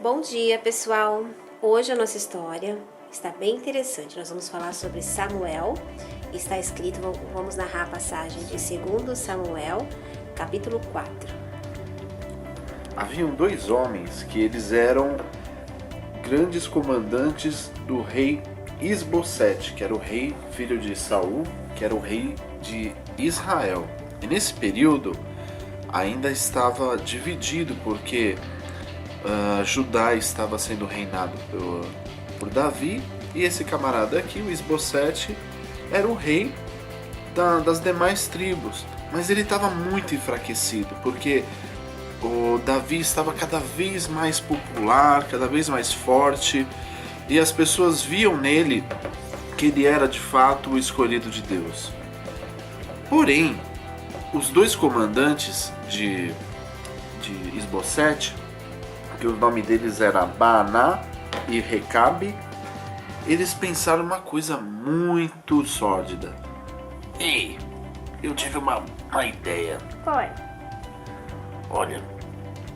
Bom dia, pessoal! Hoje a nossa história está bem interessante. Nós vamos falar sobre Samuel. Está escrito, vamos narrar a passagem de 2 Samuel, capítulo 4. Haviam dois homens que eles eram grandes comandantes do rei Isbosete, que era o rei filho de Saul, que era o rei de Israel. E nesse período ainda estava dividido, porque Judá estava sendo reinado por Davi, e esse camarada aqui, o Isbosete, era o rei das demais tribos. Mas ele estava muito enfraquecido, porque o Davi estava cada vez mais popular, cada vez mais forte, e as pessoas viam nele que ele era de fato o escolhido de Deus. Porém, os dois comandantes de Isbosete, que o nome deles era Baaná e Recabe, eles pensaram uma coisa muito sórdida. Ei, eu tive uma ideia. Foi. Olha,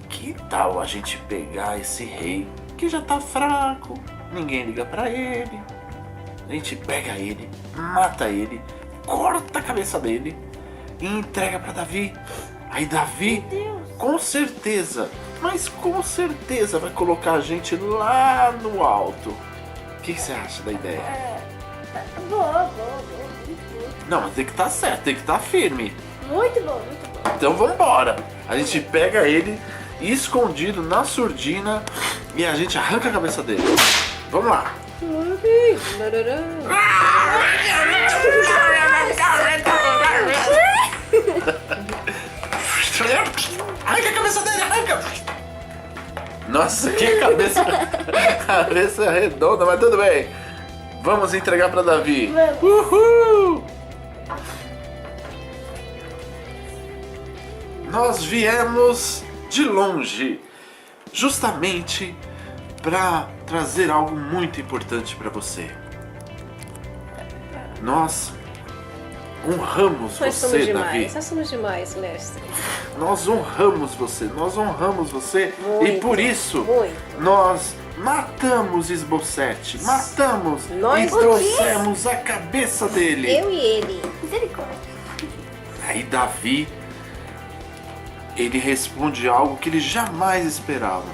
que tal a gente pegar esse rei que já tá fraco, ninguém liga pra ele. A gente pega ele, mata ele, corta a cabeça dele e entrega pra Davi. Aí Davi, com certeza, mas com certeza vai colocar a gente lá no alto. O que você acha da ideia? Boa. Não, mas tem que estar certo, tem que estar firme. Muito bom, muito bom. Então vambora. A gente pega ele escondido na surdina e a gente arranca a cabeça dele. Vamos lá. Arranca a cabeça dele, arranca! Nossa, que cabeça redonda, mas tudo bem. Vamos entregar para Davi. Uhul! Nós viemos de longe, justamente para trazer algo muito importante para você. Nós honramos você, Davi. Nós somos demais, mestre. Nós honramos você, Muito, e por isso muito. nós matamos Isbosete, matamos Nós e trouxemos a cabeça dele. Eu e ele. Misericórdia. Aí Davi, ele responde algo que ele jamais esperava.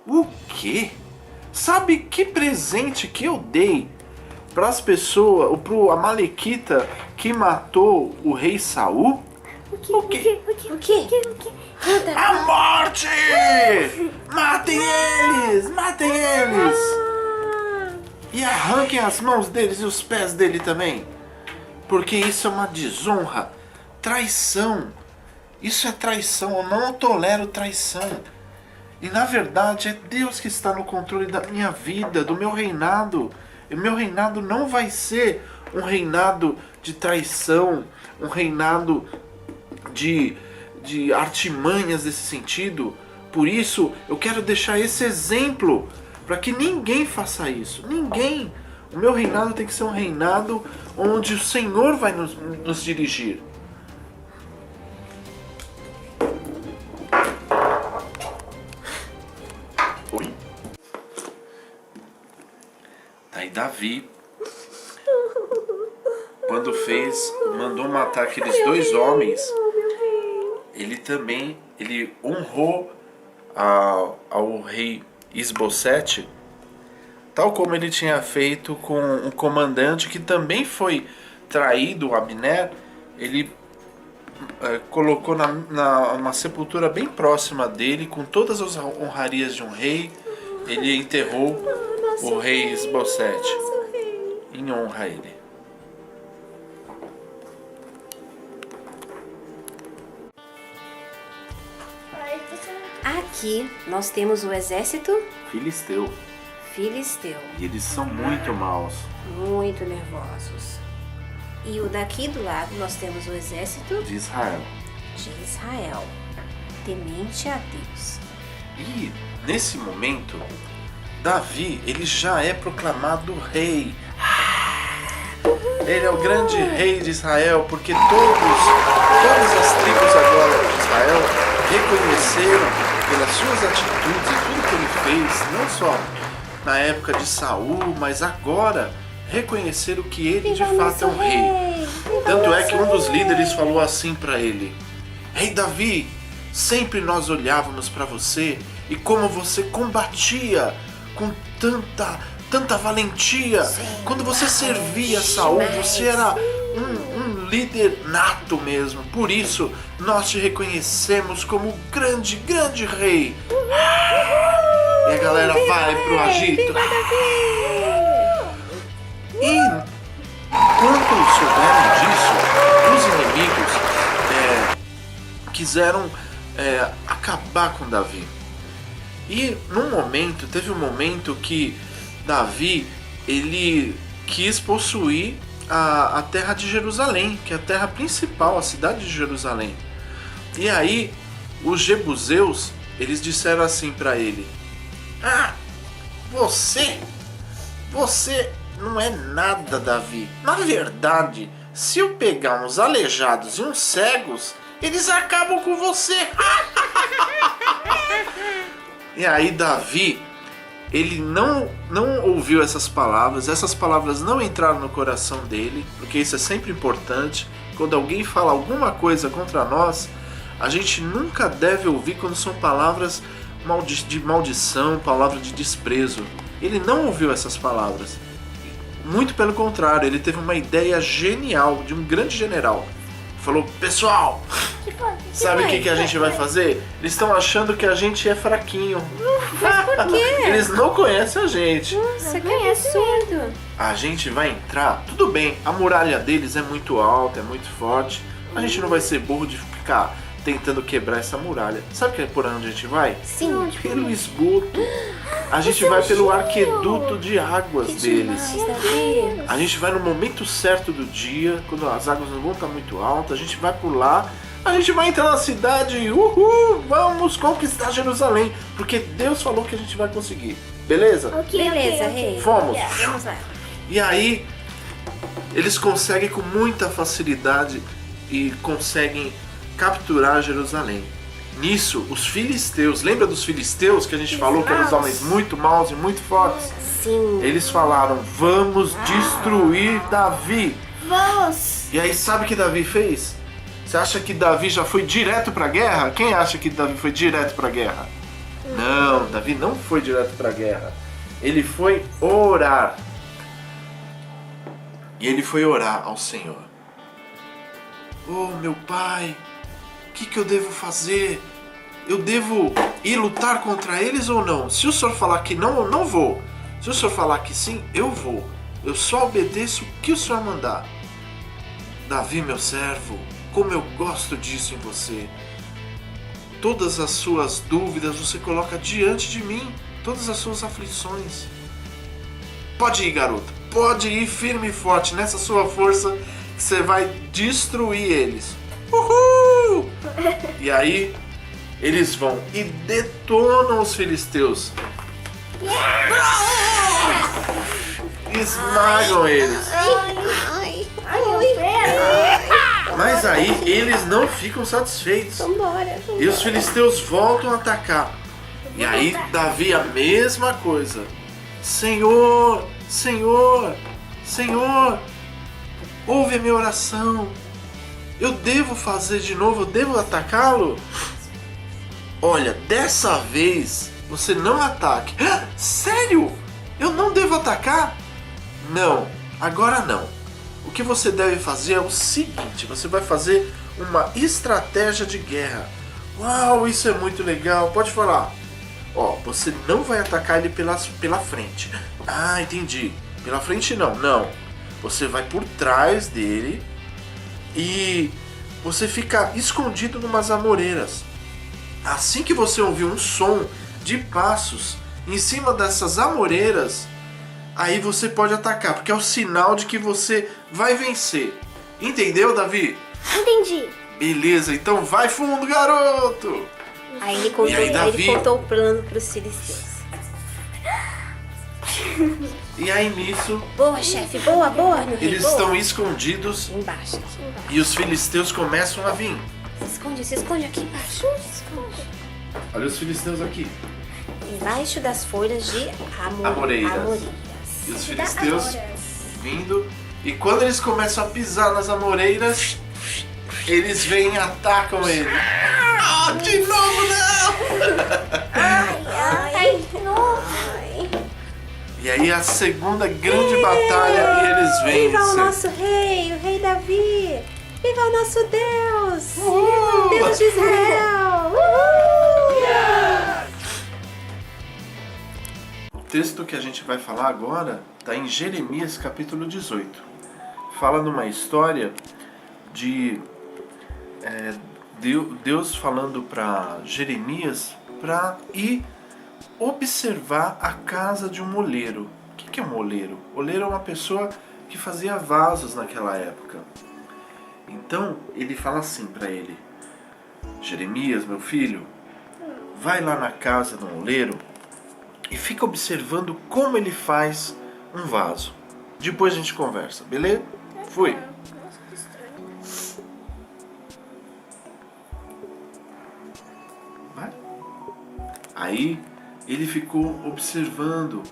O quê? Sabe que presente que eu dei para as pessoas, pro Amalequita que matou o rei Saul? O quê? A morte! Matem eles! Matem eles! E arranquem as mãos deles e os pés dele também. Porque isso é uma desonra. Traição. Isso é traição. Eu não tolero traição. E na verdade é Deus que está no controle da minha vida, do meu reinado. E o meu reinado não vai ser um reinado de traição, um reinado de artimanhas desse sentido. Por isso eu quero deixar esse exemplo para que ninguém faça isso. Ninguém. O meu reinado tem que ser um reinado onde o Senhor vai nos dirigir. Oi? Daí Davi, quando mandou matar aqueles dois homens, ele honrou ao rei Isbosete, tal como ele tinha feito com um comandante que também foi traído, Abner. Ele colocou numa sepultura bem próxima dele, com todas as honrarias de um rei. Ele enterrou o rei Isbosete em honra a ele. Aqui nós temos o exército Filisteu. filisteu, E eles são muito maus. muito nervosos. E o daqui do lado nós temos o exército De Israel. de Israel, temente a Deus. E nesse momento, Davi, ele já é proclamado rei. Ele é o grande rei de Israel, porque todas as tribos agora de Israel reconheceram pelas suas atitudes e tudo que ele fez, não só na época de Saul, mas agora reconhecer o que ele de fato é um rei. Tanto é que um dos líderes falou assim para ele: Rei Davi, sempre nós olhávamos para você e como você combatia com tanta valentia. Quando você servia Saul, você era um líder nato mesmo. Por isso, nós te reconhecemos como grande rei. E a galera vai pro agito. E quando souberam disso, os inimigos quiseram acabar com Davi. E teve um momento que Davi, ele quis possuir a terra de Jerusalém, que é a terra principal, a cidade de Jerusalém. E aí, os jebuseus, eles disseram assim para ele: você não é nada, Davi. Na verdade, se eu pegar uns aleijados e uns cegos, eles acabam com você. E aí Davi, ele não ouviu essas palavras não entraram no coração dele, porque isso é sempre importante. Quando alguém fala alguma coisa contra nós, a gente nunca deve ouvir quando são palavras de maldição, palavras de desprezo. Ele não ouviu essas palavras. Muito pelo contrário, ele teve uma ideia genial de um grande general. Falou: pessoal, sabe o que a gente vai fazer? Eles estão achando que a gente é fraquinho. Mas por quê? Eles não conhecem a gente. Nossa, que absurdo. A gente vai entrar, tudo bem, a muralha deles é muito alta, é muito forte. A gente não vai ser burro de ficar tentando quebrar essa muralha. Sabe que é por onde a gente vai? Sim. Pelo esgoto. A gente vai pelo arqueduto de águas deles. Davi. A gente vai no momento certo do dia, quando as águas não vão estar muito altas, a gente vai por lá, a gente vai entrar na cidade e vamos conquistar Jerusalém, porque Deus falou que a gente vai conseguir. Beleza? Beleza, rei. Vamos. Vamos lá. E aí, eles conseguem com muita facilidade e conseguem capturar Jerusalém. Nisso, os filisteus, lembra dos filisteus que a gente falou que eram os homens muito maus e muito fortes? Sim. Eles falaram: vamos destruir Davi. Vamos! E aí, sabe o que Davi fez? Você acha que Davi já foi direto pra guerra? Quem acha que Davi foi direto pra guerra? Não, Davi não foi direto pra guerra. Ele foi orar. E ele foi orar ao Senhor. Oh, meu pai, o que eu devo fazer? Eu devo ir lutar contra eles ou não? Se o senhor falar que não, eu não vou. Se o senhor falar que sim, eu vou. Eu só obedeço o que o senhor mandar. Davi, meu servo, como eu gosto disso em você. Todas as suas dúvidas você coloca diante de mim. Todas as suas aflições. Pode ir, garoto. Pode ir firme e forte nessa sua força, que você vai destruir eles. Uhul! E aí, eles vão e detonam os filisteus. Esmagam eles. Mas aí, eles não ficam satisfeitos. Vambora. E os filisteus voltam a atacar. E aí, Davi, a mesma coisa. Senhor, Senhor, Senhor, ouve a minha oração. Eu devo fazer de novo? Eu devo atacá-lo? Olha, dessa vez você não ataque. Sério? Eu não devo atacar? Não, agora não. O que você deve fazer é o seguinte: você vai fazer uma estratégia de guerra. Uau, isso é muito legal. Pode falar. Ó, você não vai atacar ele pela frente. Ah, entendi. Pela frente não. Não. Você vai por trás dele e você fica escondido numas amoreiras. Assim que você ouvir um som de passos em cima dessas amoreiras, aí você pode atacar, porque é o sinal de que você vai vencer. Entendeu, Davi? Entendi. Beleza, então vai fundo, garoto! Aí ele contou, E aí, Davi? ele contou o plano pros filisteus. E aí nisso, Boa, chefe. Boa, meu rei. eles boa. estão escondidos Embaixo aqui. e os filisteus começam a vir. Se esconde aqui embaixo. Se esconde. Olha os filisteus aqui. Embaixo das folhas de Amoreiras. E os filisteus vindo. E quando eles começam a pisar nas amoreiras, eles vêm e atacam ele. Ah, de novo não! Ai, nossa. E aí a segunda grande batalha e eles vencem. Viva o nosso rei, o rei Davi! Viva o nosso Deus! Uhul! Deus de Israel! O texto que a gente vai falar agora está em Jeremias capítulo 18. Fala numa história de Deus falando para Jeremias para ir observar a casa de um moleiro. O que é um moleiro? Moleiro é uma pessoa que fazia vasos naquela época. Então ele fala assim para ele: Jeremias, meu filho, vai lá na casa do moleiro e fica observando como ele faz um vaso. Depois a gente conversa, beleza? Fui. Nossa, que estranho. Vai. Aí ele ficou observando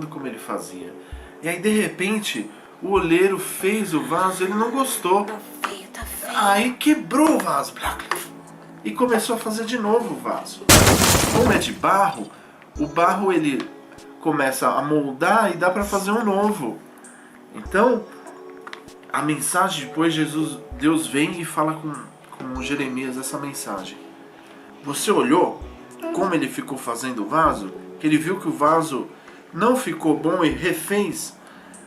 como ele fazia. E aí de repente o oleiro fez o vaso, ele não gostou. Tá feio, tá feio. Aí quebrou o vaso e começou a fazer de novo o vaso. Como é de barro, o barro ele começa a moldar e dá para fazer um novo. Então a mensagem depois, Deus vem e fala com Jeremias essa mensagem. Você olhou como ele ficou fazendo o vaso? Que ele viu que o vaso não ficou bom e refez?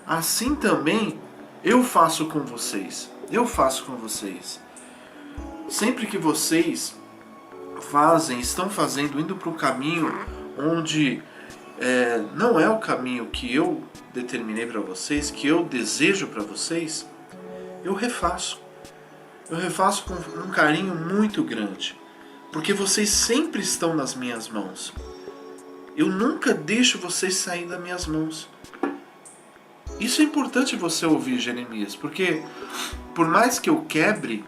Assim também eu faço com vocês. Eu faço com vocês. Sempre que vocês estão fazendo, indo para o caminho onde não é o caminho que eu determinei para vocês, que eu desejo para vocês, eu refaço. Eu refaço com um carinho muito grande, porque vocês sempre estão nas minhas mãos. Eu nunca deixo vocês sair das minhas mãos. Isso é importante você ouvir, Jeremias, porque por mais que eu quebro,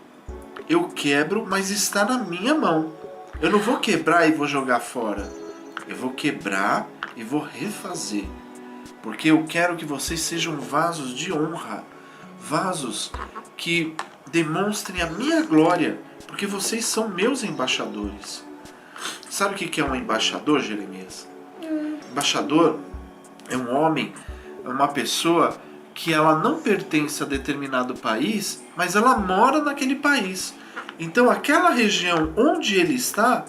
mas está na minha mão. Eu não vou quebrar e vou jogar fora. Eu vou quebrar e vou refazer. Porque eu quero que vocês sejam vasos de honra. Vasos que demonstrem a minha glória. Porque vocês são meus embaixadores. Sabe o que é um embaixador, Jeremias? Embaixador é um homem, é uma pessoa que ela não pertence a determinado país, mas ela mora naquele país. Então aquela região onde ele está,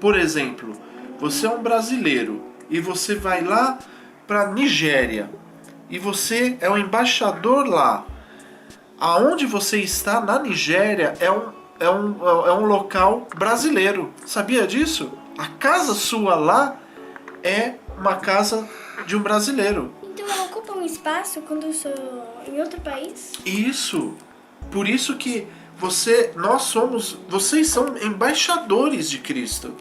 por exemplo, você é um brasileiro e você vai lá para Nigéria e você é um embaixador lá. Aonde você está na Nigéria é um local brasileiro. Sabia disso? A casa sua lá é uma casa de um brasileiro. Então ela ocupa um espaço quando eu sou em outro país? Isso. Por isso que vocês são embaixadores de Cristo.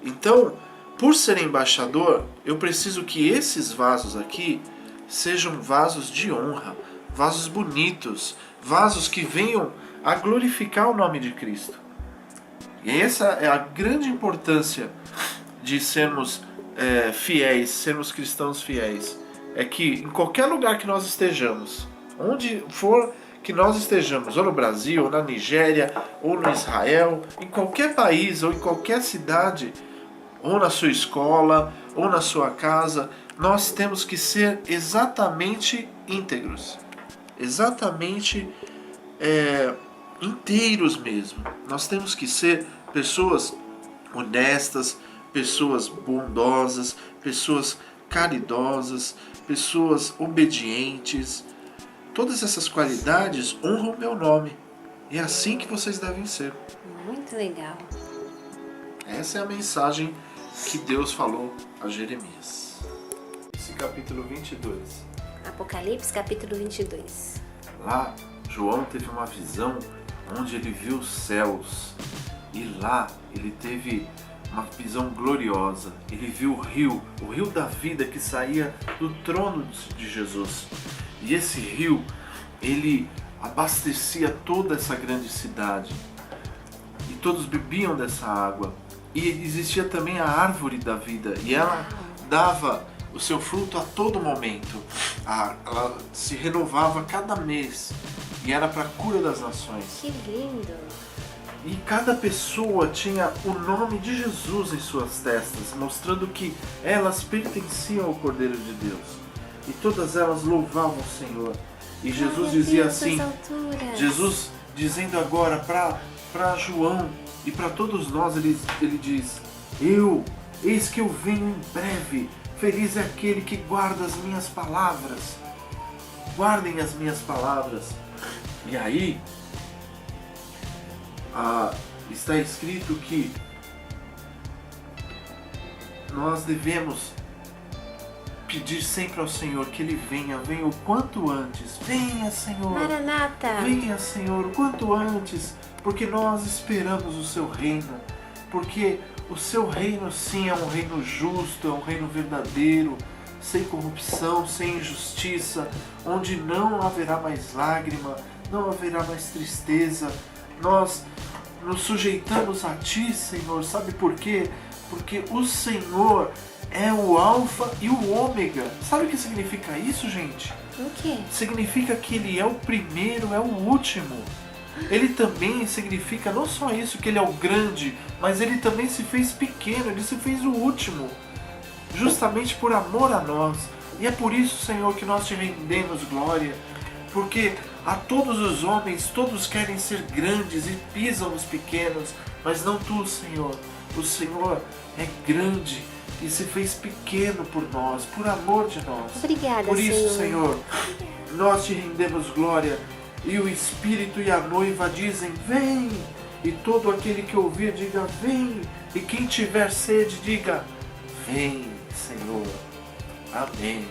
Então, por ser embaixador, eu preciso que esses vasos aqui sejam vasos de honra, vasos bonitos, vasos que venham a glorificar o nome de Cristo. E essa é a grande importância de sermos fiéis, sermos cristãos fiéis. É que em qualquer lugar que nós estejamos, onde for que nós estejamos, ou no Brasil, ou na Nigéria, ou no Israel, em qualquer país, ou em qualquer cidade, ou na sua escola, ou na sua casa, nós temos que ser exatamente íntegros, exatamente inteiros mesmo. Nós temos que ser pessoas honestas, pessoas bondosas, pessoas caridosas, pessoas obedientes. Todas essas qualidades honram o meu nome. E é assim que vocês devem ser. Muito legal. Essa é a mensagem que Deus falou a Jeremias. Esse capítulo 22. Apocalipse, capítulo 22. Lá, João teve uma visão onde ele viu os céus. E lá, ele teve uma visão gloriosa. Ele viu o rio da vida que saía do trono de Jesus. E esse rio, ele abastecia toda essa grande cidade. E todos bebiam dessa água. E existia também a árvore da vida, e ela dava o seu fruto a todo momento. Ela se renovava cada mês, e era para a cura das nações. Que lindo! E cada pessoa tinha o nome de Jesus em suas testas, mostrando que elas pertenciam ao Cordeiro de Deus. E todas elas louvavam o Senhor. E Jesus dizia assim, Jesus dizendo agora para João e para todos nós, ele diz: eis que eu venho em breve, feliz é aquele que guarda as minhas palavras. Guardem as minhas palavras. E aí, está escrito que nós devemos pedir sempre ao Senhor que Ele venha o quanto antes. Venha, Senhor! Maranata! Venha, Senhor, o quanto antes, porque nós esperamos o Seu reino, porque o Seu reino sim é um reino justo, é um reino verdadeiro, sem corrupção, sem injustiça, onde não haverá mais lágrima, não haverá mais tristeza. Nós nos sujeitamos a Ti, Senhor, sabe por quê? Porque o Senhor é o alfa e o ômega. Sabe o que significa isso, gente? O quê? Significa que Ele é o primeiro, é o último. Ele também significa não só isso, que Ele é o grande, mas Ele também se fez pequeno, Ele se fez o último, justamente por amor a nós. E é por isso, Senhor, que nós Te rendemos glória, porque a todos os homens, todos querem ser grandes e pisam os pequenos, mas não Tu, Senhor. O Senhor é grande e se fez pequeno por nós, por amor de nós. Obrigada, por isso, Senhor, nós Te rendemos glória. E o Espírito e a noiva dizem: vem! E todo aquele que ouvir diga: vem! E quem tiver sede diga: vem, Senhor. Amém.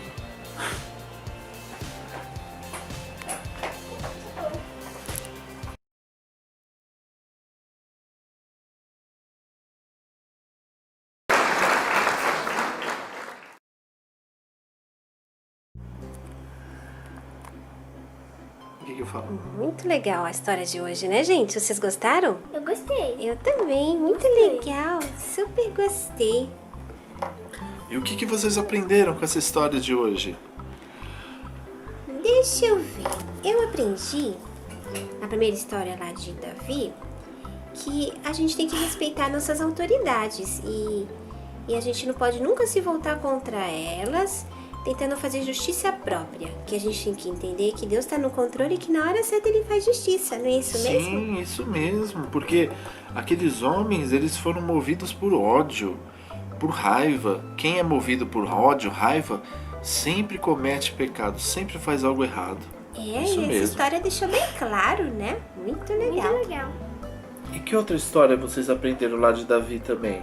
O que eu falo? Muito legal a história de hoje, né, gente? Vocês gostaram? Eu gostei. Eu também, muito legal. Super gostei. E o que vocês aprenderam com essa história de hoje? Deixa eu ver. Eu aprendi, na primeira história lá de Davi, que a gente tem que respeitar nossas autoridades e a gente não pode nunca se voltar contra elas, tentando fazer justiça própria. Que a gente tem que entender que Deus está no controle e que na hora certa Ele faz justiça, não é isso mesmo? Sim, isso mesmo, porque aqueles homens, eles foram movidos por ódio, por raiva. Quem é movido por ódio, raiva, sempre comete pecado, sempre faz algo errado. É, isso e essa mesmo. história deixou bem claro, né? Muito legal. Muito legal. E que outra história vocês aprenderam lá de Davi também?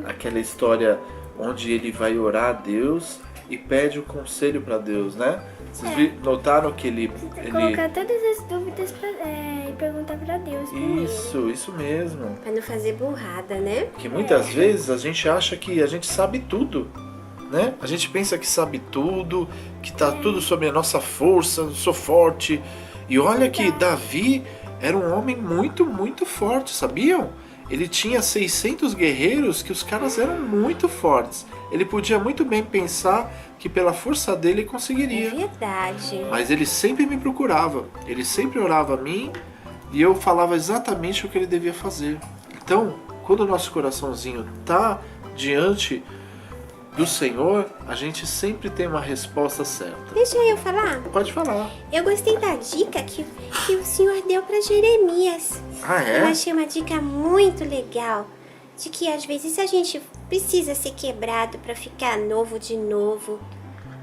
Aquela história onde ele vai orar a Deus e pede o conselho para Deus, né? Vocês notaram que ele... Colocar todas as dúvidas e perguntar pra Deus. Isso mesmo. Pra não fazer burrada, né? Que muitas vezes a gente acha que a gente sabe tudo, né? A gente pensa que sabe tudo, que tá tudo sob a nossa força, eu sou forte. E olha que Davi era um homem muito, muito forte, sabiam? Ele tinha 600 guerreiros que os caras eram muito fortes. Ele podia muito bem pensar que pela força dele conseguiria. É verdade. Mas ele sempre me procurava. Ele sempre orava a mim e eu falava exatamente o que ele devia fazer. Então, quando o nosso coraçãozinho tá diante do Senhor, a gente sempre tem uma resposta certa. Deixa eu falar. Pode falar. Eu gostei da dica que o Senhor deu para Jeremias. Ah, Eu é? achei uma dica muito legal. De que às vezes a gente precisa ser quebrado para ficar novo de novo.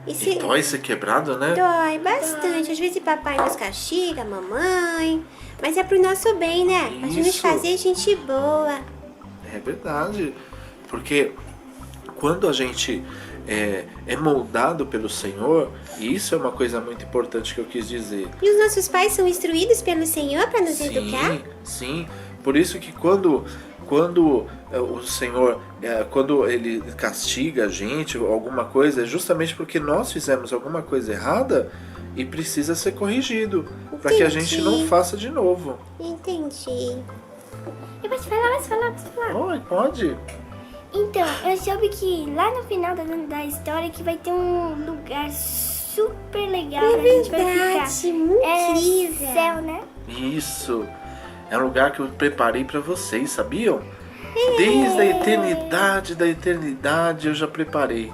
E dói ser quebrado, né? Dói bastante. Às vezes papai nos castiga, mamãe. Mas é pro nosso bem, né? Pra gente nos Isso. fazer gente boa. É verdade. Porque quando a gente é moldado pelo Senhor, e isso é uma coisa muito importante que eu quis dizer. E os nossos pais são instruídos pelo Senhor para nos educar? Sim. Por isso que quando o Senhor, quando Ele castiga a gente ou alguma coisa, é justamente porque nós fizemos alguma coisa errada e precisa ser corrigido, para que a gente não faça de novo. Entendi. Eu posso falar? Oi, pode? Então, eu soube que lá no final da história que vai ter um lugar super legal. É onde a gente vai verdade, ficar. incrível. É céu, né? Isso. É um lugar que eu preparei pra vocês, sabiam? Desde a eternidade da eternidade eu já preparei.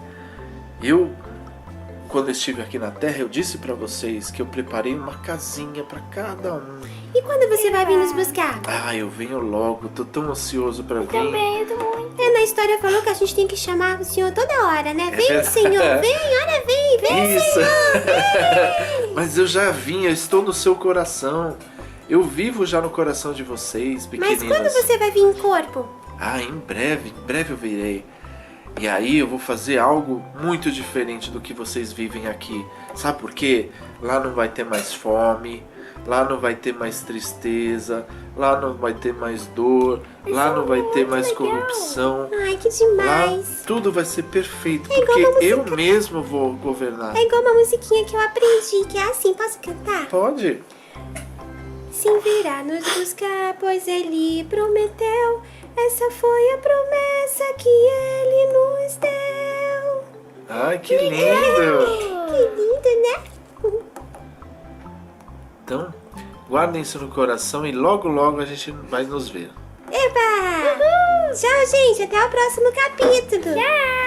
Quando eu estive aqui na Terra, eu disse pra vocês que eu preparei uma casinha pra cada um. E quando você vai vir nos buscar? Ah, eu venho logo, tô tão ansioso pra vir. Também, eu tô muito. Na história falou que a gente tem que chamar o Senhor toda hora, né? Vem, verdade. Senhor, vem, olha, vem, Isso. Senhor. Mas eu já vim, eu estou no seu coração. Eu vivo já no coração de vocês, Mas pequeninas. quando você vai vir em corpo? Ah, em breve eu virei. E aí eu vou fazer algo muito diferente do que vocês vivem aqui. Sabe por quê? Lá não vai ter mais fome, lá não vai ter mais tristeza, lá não vai ter mais dor, lá não vai ter mais corrupção. Ai, que Lá demais. tudo vai ser perfeito, igual porque uma eu mesmo vou governar. É igual uma musiquinha que eu aprendi, que é assim, posso cantar? Pode? Sim, virá nos buscar, pois ele prometeu. Essa foi a promessa que ele nos deu. Ai, que lindo! Que lindo, né? Então, guardem isso no coração e logo logo a gente vai nos ver. Eba! Tchau, gente. Até o próximo capítulo. Tchau!